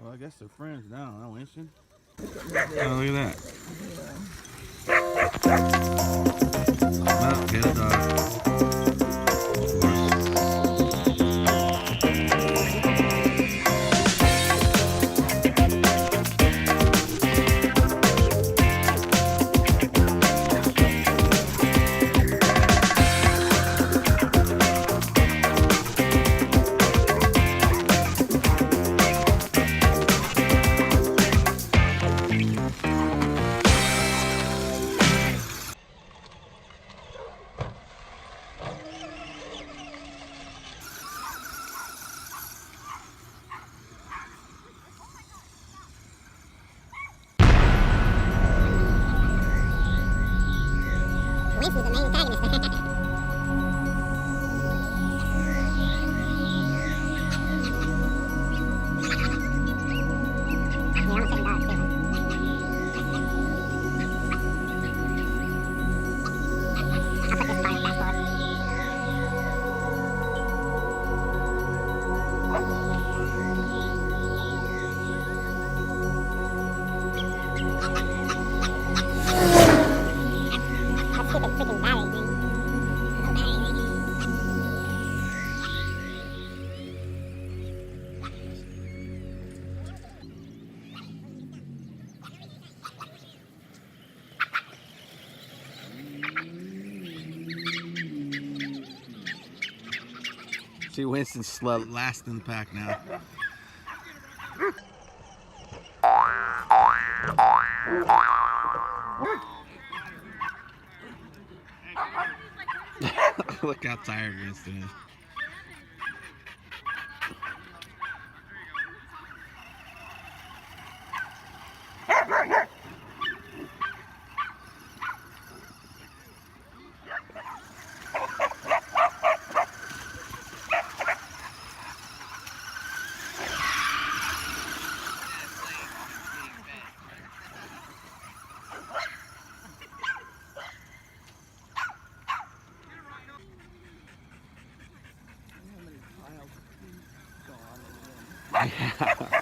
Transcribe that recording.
Well, I guess they're friends now, huh, Winston? Oh, look at that. Well, get a dog. Of course. Winston's the main antagonist. Yeah, I'm a second dog, too. I'll put this part in fast forward. That stupid freaking battery thing. No battery thing. See, Winston's last in the pack now. Look how tired Winston is. Yeah.